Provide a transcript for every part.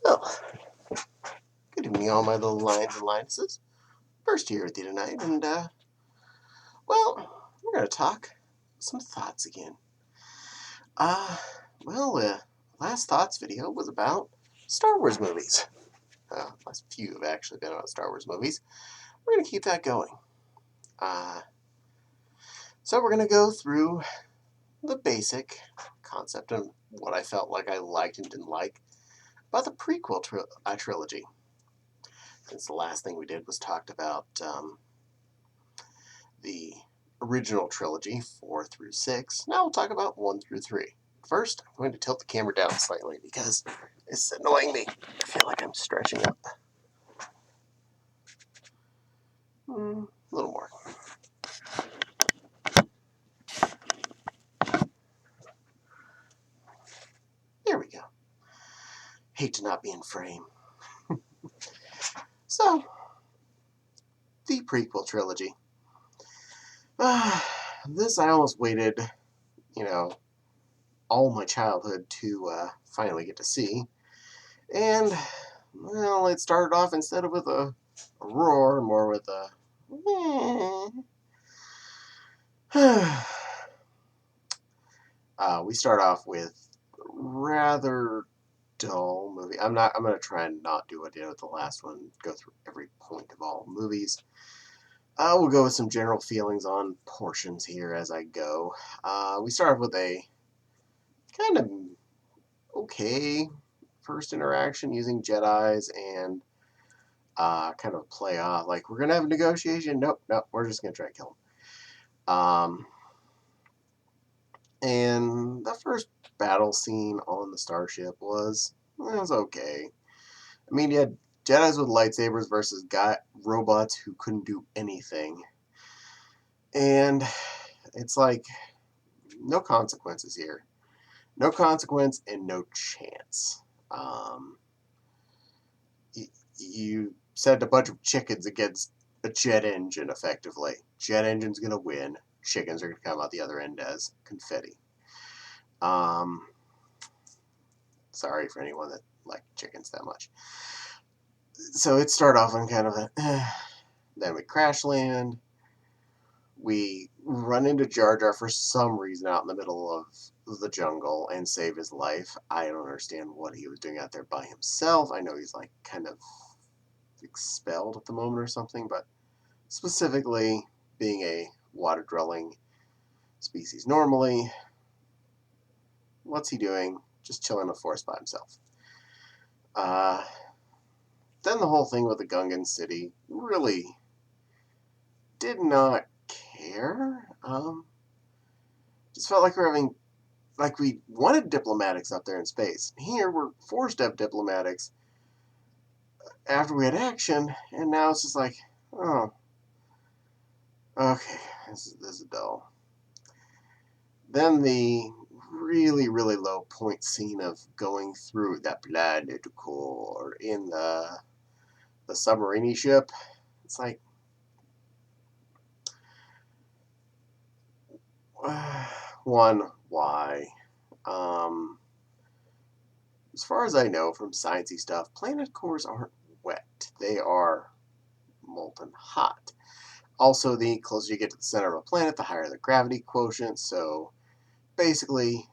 Well, good evening, all my little lions and lionesses. Bursty here with you tonight, and, well, we're going to talk some thoughts again. Last thoughts video was about Star Wars movies. Last few have actually been about Star Wars movies. We're going to keep that going. So we're going to go through the basic concept and what I felt like I liked and didn't like about the prequel trilogy. Since the last thing we did was talked about the original trilogy, 4 through 6. Now we'll talk about 1 through 3. First, I'm going to tilt the camera down slightly because it's annoying me. I feel like I'm stretching up. A little more. There we go. Hate to not be in frame. So, the prequel trilogy. This I almost waited, all my childhood to finally get to see. And, well, it started off instead of with a roar, more with a we start off with rather dull movie. I'm going to try and not do what I did with the last one, go through every point of all movies. We'll go with some general feelings on portions here as I go. We start with a kind of okay first interaction using Jedis and kind of play off like we're gonna have a negotiation. Nope, we're just gonna try to kill him. And the first battle scene on the starship was okay. I mean, you had Jedis with lightsabers versus robots who couldn't do anything, and it's like no consequences here. No consequence and no chance. You set a bunch of chickens against a jet engine, effectively. Jet engine's going to win. Chickens are going to come out the other end as confetti. Sorry for anyone that liked chickens that much. So it started off on kind of a... Then we crash land. We run into Jar Jar for some reason out in the middle of the jungle and save his life. I don't understand what he was doing out there by himself. I know he's like kind of expelled at the moment or something, but specifically being a water-dwelling species normally, what's he doing? Just chilling in the forest by himself. Then the whole thing with the Gungan city really did not care. Just felt like we wanted diplomatics up there in space. Here we're forced to have diplomatics after we had action, and now it's just like, oh, okay, this is dull. Then the really, really low point scene of going through that planet core in the submarine ship. It's like, one, why? As far as I know from sciencey stuff, planet cores aren't wet. They are molten hot. Also, the closer you get to the center of a planet, the higher the gravity quotient. So basically,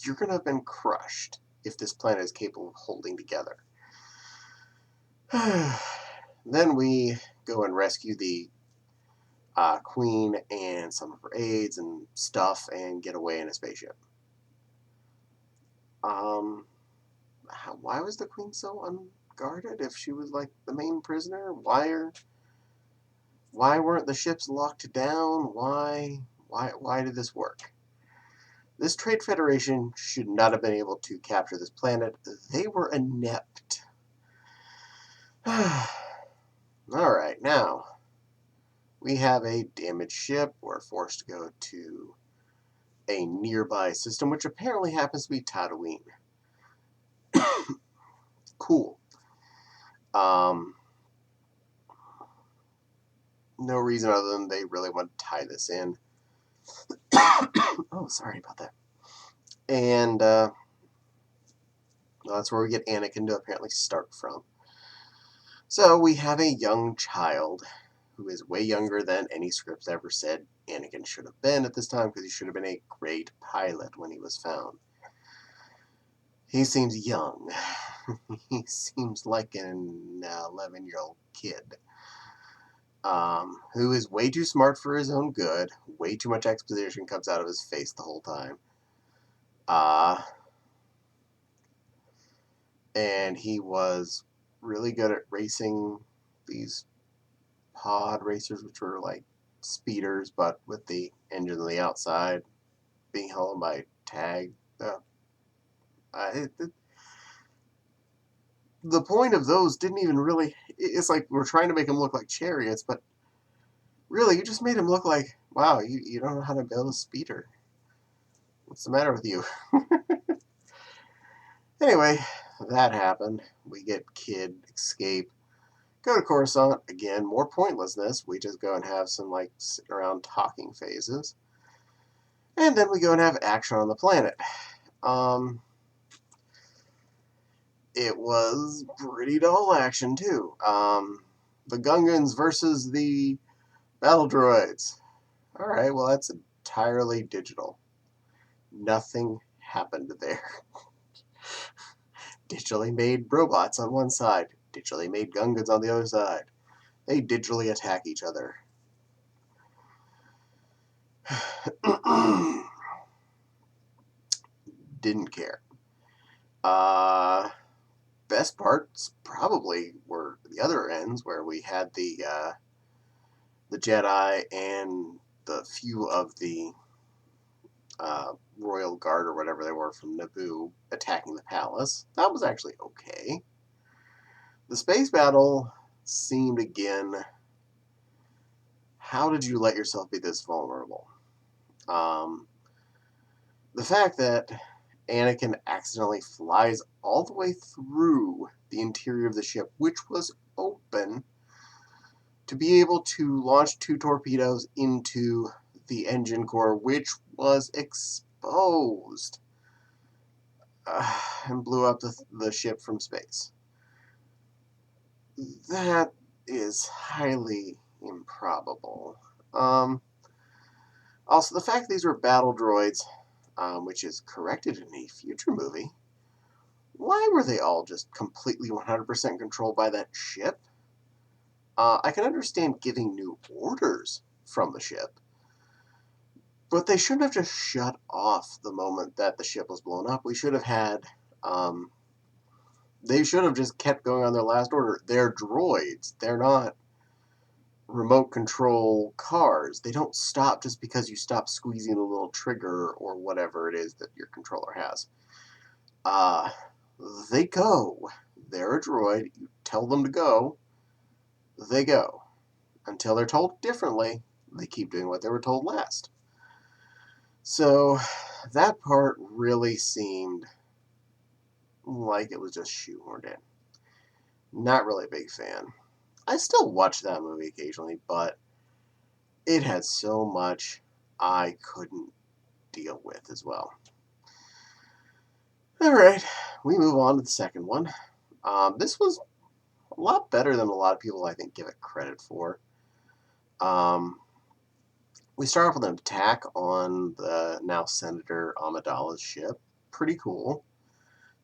you're going to have been crushed if this planet is capable of holding together. Then we go and rescue the queen and some of her aides and stuff and get away in a spaceship. Why was the queen so unguarded if she was like the main prisoner? Why weren't the ships locked down? Why did this work? This trade federation should not have been able to capture this planet. They were inept. Alright, now we have a damaged ship. We're forced to go to a nearby system, which apparently happens to be Tatooine. Cool. No reason other than they really want to tie this in. Oh, sorry about that. And, That's where we get Anakin to apparently start from. So we have a young child who is way younger than any scripts ever said Anakin should have been at this time, because he should have been a great pilot when he was found. He seems young. He seems like an 11-year-old kid. Who is way too smart for his own good. Way too much exposition comes out of his face the whole time. And he was really good at racing these pod racers, which were like speeders, but with the engine on the outside being held by tag. The point of those didn't even really. It's like we're trying to make them look like chariots, but really, you just made him look like, wow, you don't know how to build a speeder. What's the matter with you? Anyway, that happened. We get Kid escape. Go to Coruscant. Again, more pointlessness. We just go and have some, like, sit around talking phases. And then we go and have action on the planet. It was pretty dull action, too. The Gungans versus the battle droids. Alright, well, that's entirely digital. Nothing happened there. Digitally made robots on one side, digitally made Gungans on the other side. They digitally attack each other. Didn't care. Best parts probably were the other ends, where we had the Jedi and the few of the Royal Guard or whatever they were from Naboo attacking the palace. That was actually okay. The space battle seemed, again, how did you let yourself be this vulnerable? The fact that Anakin accidentally flies all the way through the interior of the ship, which was open, to be able to launch 2 torpedoes into the engine core, which was exposed, and blew up the ship from space. That is highly improbable. Also, the fact these were battle droids, which is corrected in a future movie, why were they all just completely 100% controlled by that ship? I can understand giving new orders from the ship, but they shouldn't have just shut off the moment that the ship was blown up. We should have had, they should have just kept going on their last order. They're droids. They're not remote control cars. They don't stop just because you stop squeezing a little trigger or whatever it is that your controller has. They go. They're a droid. You tell them to go, they go. Until they're told differently, they keep doing what they were told last. So that part really seemed like it was just shoehorned in. Not really a big fan. I still watch that movie occasionally, but it had so much I couldn't deal with as well. Alright, we move on to the second one. This was a lot better than a lot of people, I think, give it credit for. We start off with an attack on the now Senator Amidala's ship. Pretty cool.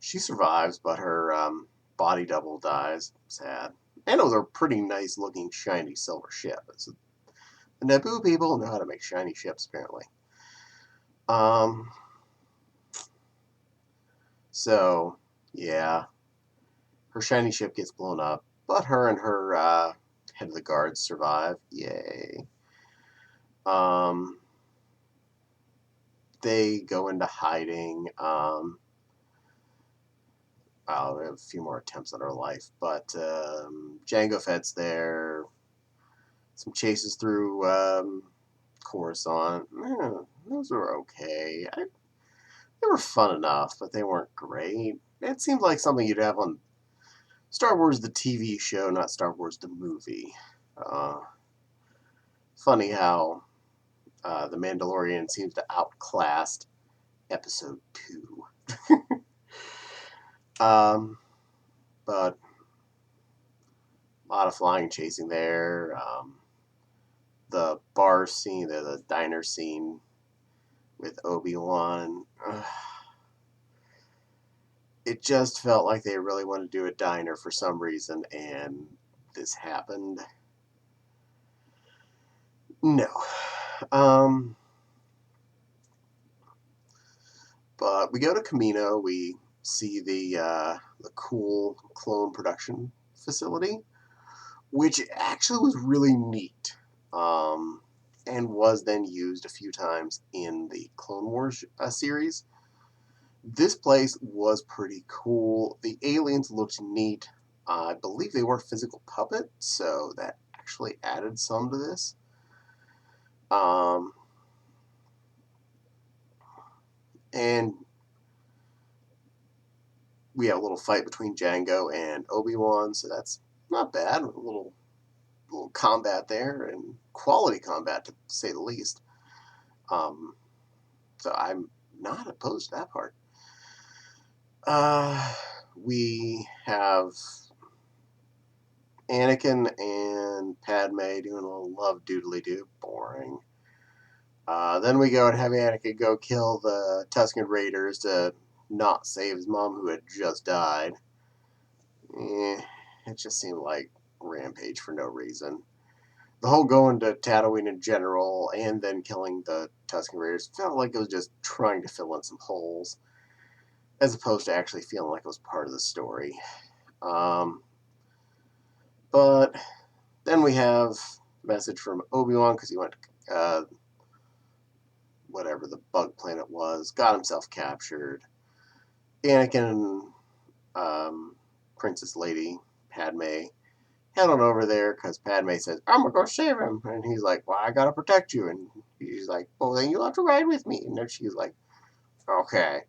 She survives, but her body double dies. Sad. And it was a pretty nice looking shiny silver ship. The Naboo people know how to make shiny ships, apparently. So, yeah. Her shiny ship gets blown up, but her and her head of the guards survive. Yay. They go into hiding. We have a few more attempts on her life, but Jango Fett's there. Some chases through Coruscant. Those were okay. They were fun enough, but they weren't great. It seemed like something you'd have on Star Wars the TV show, not Star Wars the movie. Funny how The Mandalorian seems to outclass Episode 2. But a lot of flying and chasing there. The bar scene, the diner scene with Obi-Wan. It just felt like they really wanted to do a diner for some reason, and this happened. No. But we go to Camino. We see the cool clone production facility, which actually was really neat, and was then used a few times in the Clone Wars series. This place was pretty cool. The aliens looked neat. I believe they were physical puppets, so that actually added some to this. And we have a little fight between Django and Obi-Wan, so that's not bad. A little combat there, and quality combat to say the least. So I'm not opposed to that part. We have Anakin and Padme doing a little love doodly-doo. Boring. Then we go and have Anakin go kill the Tusken Raiders to not save his mom who had just died. It just seemed like Rampage for no reason. The whole going to Tatooine in general and then killing the Tusken Raiders felt like it was just trying to fill in some holes, as opposed to actually feeling like it was part of the story. But then we have a message from Obi-Wan because he went to whatever the bug planet was, got himself captured. Anakin and Princess Lady Padme head on over there because Padme says, I'm going to go save him. And he's like, well, I got to protect you. And he's like, well, then you'll have to ride with me. And then she's like, okay.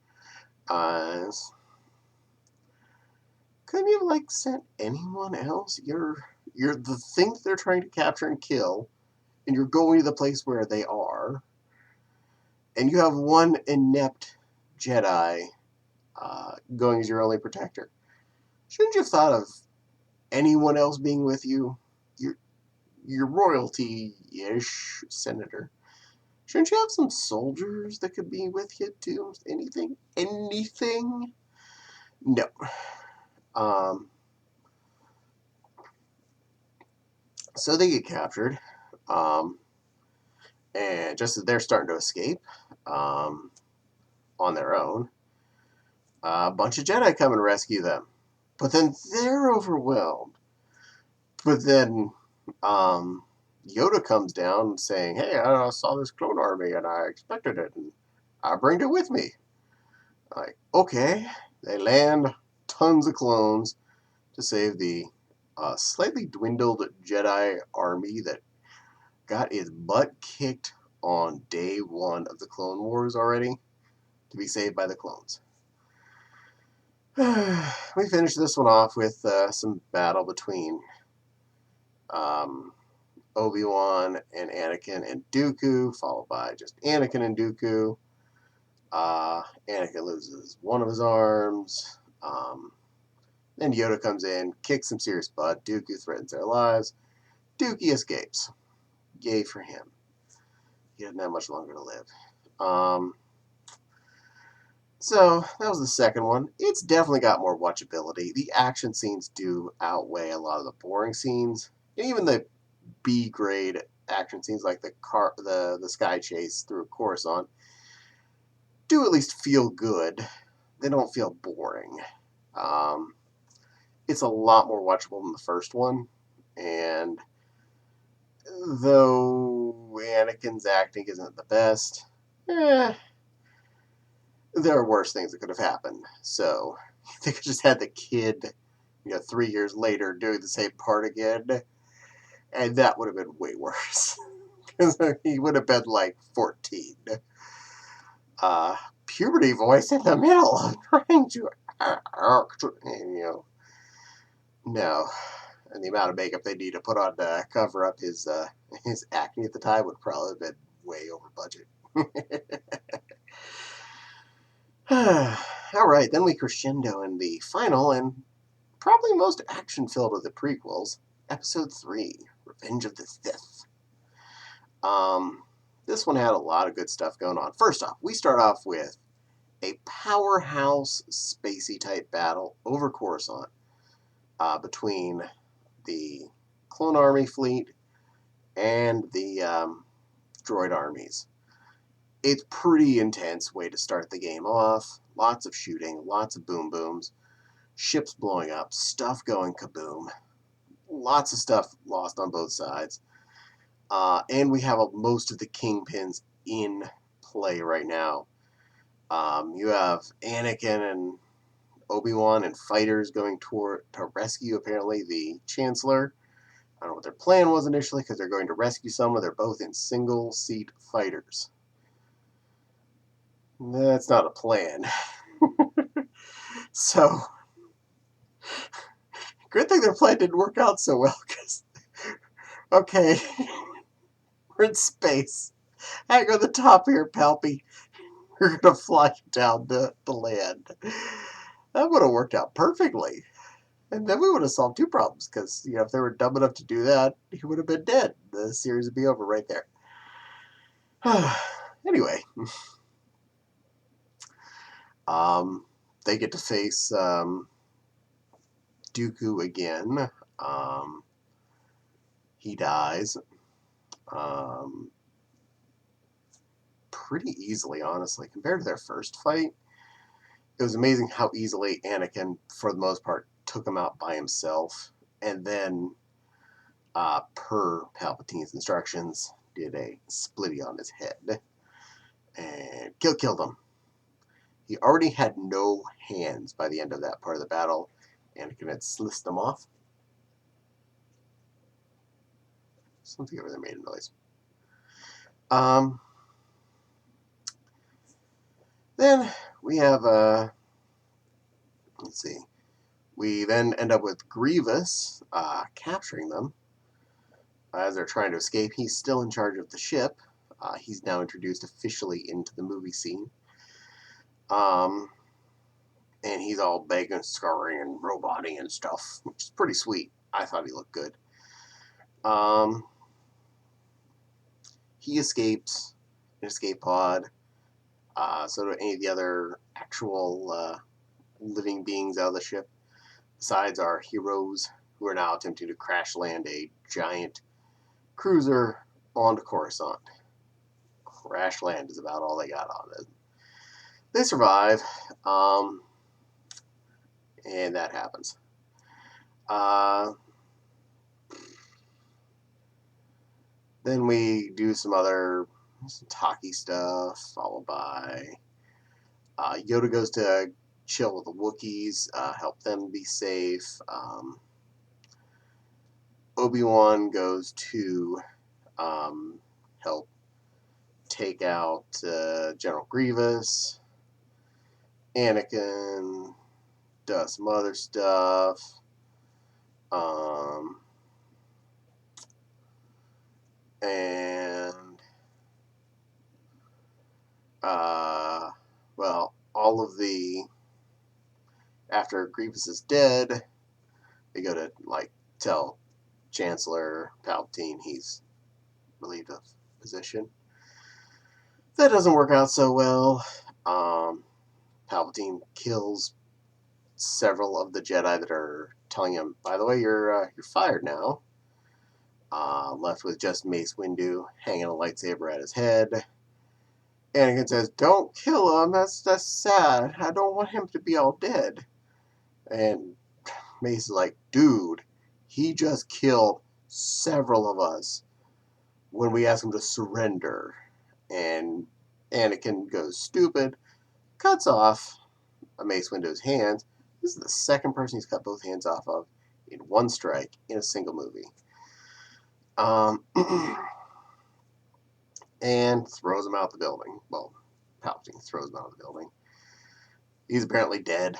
Couldn't you have, sent anyone else? You're the thing that they're trying to capture and kill, and you're going to the place where they are, and you have one inept Jedi going as your only protector. Shouldn't you have thought of anyone else being with you? Your royalty-ish senator. Shouldn't you have some soldiers that could be with you too? Anything? Anything? No. So they get captured. And just as they're starting to escape on their own, a bunch of Jedi come and rescue them. But then they're overwhelmed. But then Yoda comes down saying, hey, I saw this clone army and I expected it and I bring it with me. Like, okay. They land tons of clones to save the slightly dwindled Jedi army that got its butt kicked on day one of the Clone Wars already to be saved by the clones. We finished this one off with some battle between Obi-Wan and Anakin and Dooku, followed by just Anakin and Dooku. Anakin loses one of his arms. Then Yoda comes in, kicks some serious butt. Dooku threatens their lives. Dookie escapes. Yay for him. He doesn't have much longer to live. So that was the second one. It's definitely got more watchability. The action scenes do outweigh a lot of the boring scenes, and even the B grade action scenes like the sky chase through Coruscant do at least feel good. They don't feel boring. It's a lot more watchable than the first one, and though Anakin's acting isn't the best, there are worse things that could have happened. So they could just had the kid, 3 years later doing the same part again, and that would have been way worse because he would have been like 14. Puberty voice in the middle, trying to, no. And the amount of makeup they need to put on to cover up his acne at the time would probably have been way over budget. Alright, then we crescendo in the final and probably most action-filled of the prequels, Episode 3, Revenge of the Sith. This one had a lot of good stuff going on. First off, we start off with a powerhouse spacey-type battle over Coruscant between the Clone Army fleet and the droid armies. It's pretty intense way to start the game off. Lots of shooting, lots of boom booms, ships blowing up, stuff going kaboom. Lots of stuff lost on both sides. And we have most of the kingpins in play right now. You have Anakin and Obi-Wan and fighters going to rescue, apparently, the Chancellor. I don't know what their plan was initially, because they're going to rescue someone. They're both in single-seat fighters. That's not a plan. So, good thing their plan didn't work out so well, because, okay, we're in space. Hang on the top here, Palpy. We're going to fly down the land. That would have worked out perfectly. And then we would have solved two problems, because, if they were dumb enough to do that, he would have been dead. The series would be over right there. Anyway. They get to face Dooku again. He dies. Pretty easily, honestly. Compared to their first fight, it was amazing how easily Anakin, for the most part, took him out by himself. And then, per Palpatine's instructions, did a splitty on his head. And killed him. He already had no hands by the end of that part of the battle. Anakin had sliced them off. Something over there made a noise. Then we have, let's see. We then end up with Grievous capturing them as they're trying to escape. He's still in charge of the ship. He's now introduced officially into the movie scene. And he's all big and scarring and roboting and stuff, which is pretty sweet. I thought he looked good. He escapes an escape pod. So do any of the other actual living beings out of the ship. Besides our heroes, who are now attempting to crash land a giant cruiser onto Coruscant. Crash land is about all they got on it. They survive, and that happens. Then we do some talky stuff, followed by Yoda goes to chill with the Wookiees, help them be safe. Obi-Wan goes to help take out General Grievous. Anakin does some other stuff. And well, all of the after Grievous is dead, they go to tell Chancellor Palpatine he's relieved of position. That doesn't work out so well. Palpatine kills several of the Jedi that are telling him, by the way, you're fired now. Left with just Mace Windu hanging a lightsaber at his head. Anakin says, "Don't kill him. That's sad. I don't want him to be all dead." And Mace is like, "Dude, he just killed several of us when we asked him to surrender." And Anakin goes stupid, cuts off a Mace Windu's hands. This is the second person he's cut both hands off of in one strike in a single movie. And throws him out the building. Well, Palpatine throws him out of the building. He's apparently dead.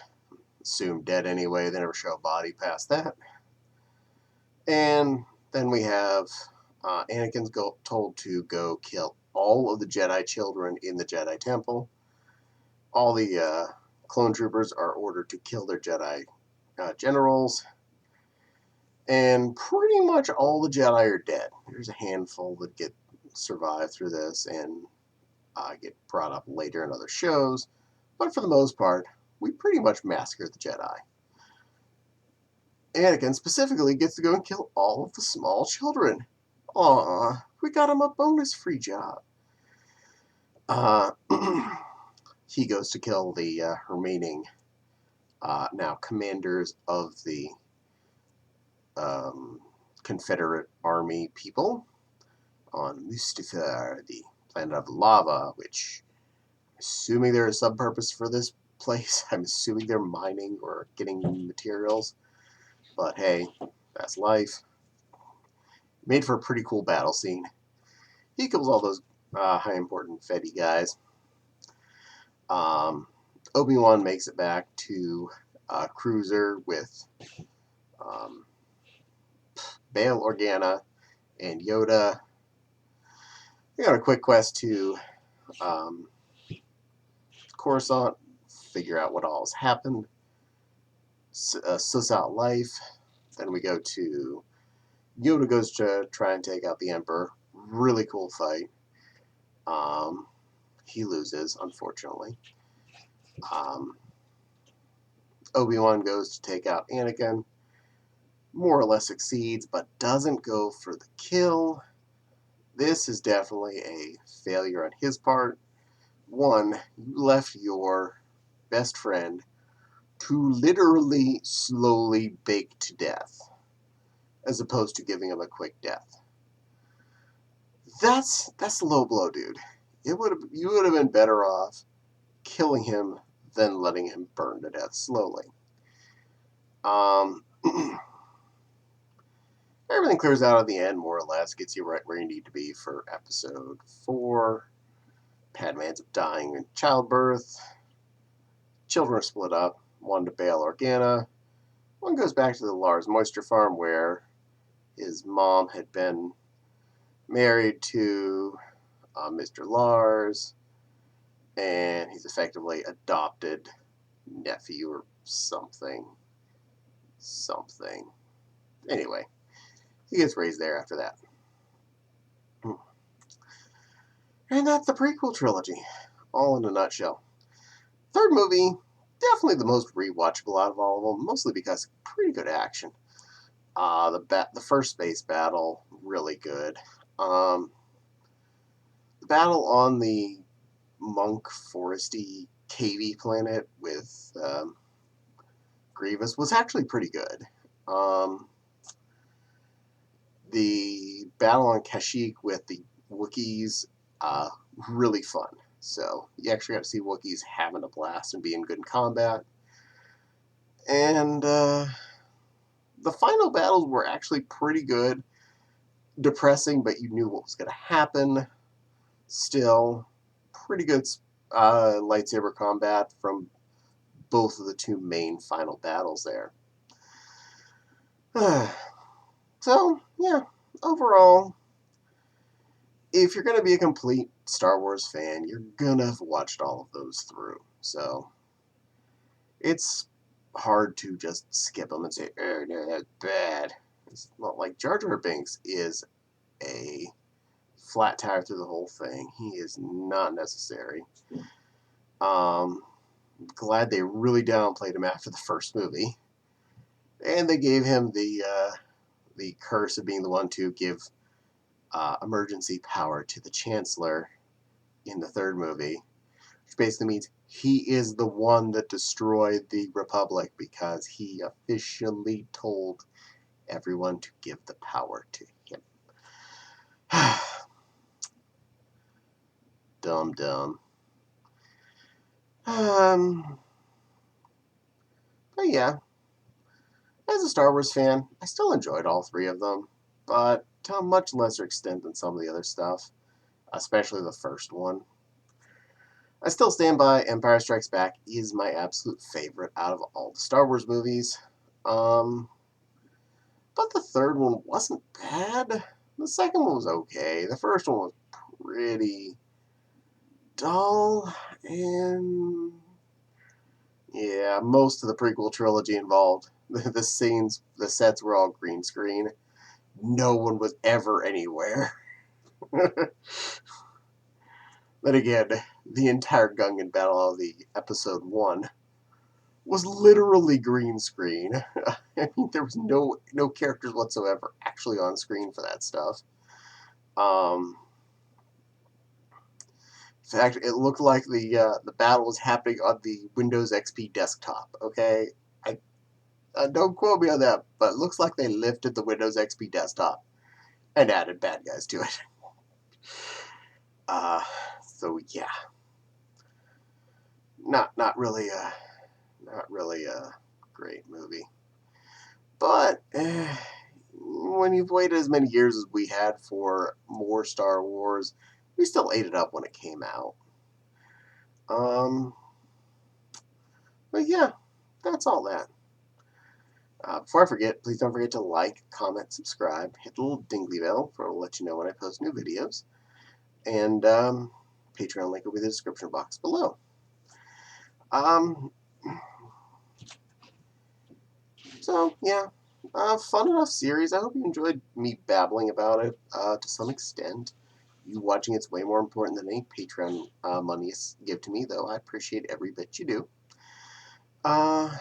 Assumed dead anyway. They never show a body past that. And then we have Anakin's told to go kill all of the Jedi children in the Jedi Temple. all the clone troopers are ordered to kill their Jedi generals, and pretty much all the Jedi are dead. There's a handful that survive through this and get brought up later in other shows, but for the most part, we pretty much massacre the Jedi. Anakin specifically gets to go and kill all of the small children. Aw, we got him a bonus free job. Uh, he goes to kill the remaining now commanders of the Confederate Army people on Mustafar, the planet of lava, which, assuming there is some purpose for this place, I'm assuming they're mining or getting materials. But hey, that's life. Made for a pretty cool battle scene. He kills all those high important Fetty guys. Obi-Wan makes it back to Cruiser with Bail Organa and Yoda. We got a quick quest to Coruscant, figure out what all has happened, suss out life. Then we go to Yoda goes to try and take out the Emperor. Really cool fight. He loses, unfortunately. Obi-Wan goes to take out Anakin. More or less succeeds, but doesn't go for the kill. This is definitely a failure on his part. One, you left your best friend to literally slowly bake to death, as opposed to giving him a quick death. That's a low blow, dude. You would have been better off killing him than letting him burn to death slowly. Everything clears out at the end, more or less, gets you right where you need to be for episode 4. Padme ends up dying in childbirth. Children are split up. One to Bail Organa. One goes back to the Lars Moisture Farm where his mom had been married to Mr. Lars, and he's effectively adopted nephew or something. Anyway, he gets raised there after that. And that's the prequel trilogy, all in a nutshell. Third movie, definitely the most rewatchable out of all of them, mostly because pretty good action. The first space battle, really good. The battle on the monk foresty cavey planet with Grievous was actually pretty good. The battle on Kashyyyk with the Wookiees, really fun. So you actually got to see Wookiees having a blast and being good in combat. And the final battles were actually pretty good. Depressing, but you knew what was going to happen. Still, pretty good lightsaber combat from both of the two main final battles there. So, yeah, overall, if you're going to be a complete Star Wars fan, you're going to have watched all of those through. So, it's hard to just skip them and say, oh, no, that's bad. It's not like Jar Jar Binks is a flat tire through the whole thing. He is not necessary. Glad they really downplayed him after the first movie. And they gave him the curse of being the one to give emergency power to the Chancellor in the third movie, which basically means he is the one that destroyed the Republic because he officially told everyone to give the power to him. Dumb. But yeah, as a Star Wars fan, I still enjoyed all three of them, but to a much lesser extent than some of the other stuff, especially the first one. I still stand by Empire Strikes Back is my absolute favorite out of all the Star Wars movies. But the third one wasn't bad. The second one was okay. The first one was pretty dull, and yeah, most of the prequel trilogy involved. The scenes, the sets were all green screen. No one was ever anywhere. Then again, the entire Gungan battle of the episode 1 was literally green screen. I mean, there was no characters whatsoever actually on screen for that stuff. In fact, it looked like the battle was happening on the Windows XP desktop. Okay, I don't quote me on that, but it looks like they lifted the Windows XP desktop and added bad guys to it. So yeah, not really a great movie. But when you've waited as many years as we had for more Star Wars, we still ate it up when it came out. But yeah, that's all that. Before I forget, please don't forget to like, comment, subscribe, hit the little dingly bell for it'll let you know when I post new videos. And Patreon link will be in the description box below. So yeah, fun enough series. I hope you enjoyed me babbling about it to some extent. You watching it's way more important than any Patreon money you give to me, though. I appreciate every bit you do. I'm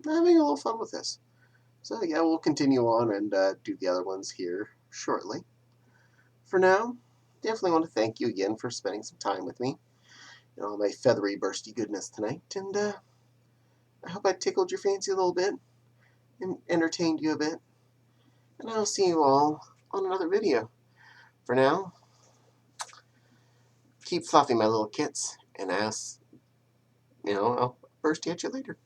having a little fun with this. So yeah, we'll continue on and do the other ones here shortly. For now, definitely want to thank you again for spending some time with me and all my feathery, bursty goodness tonight. And I hope I tickled your fancy a little bit and entertained you a bit. And I'll see you all on another video. For now, keep fluffing my little kits, and I'll Bursty at you later.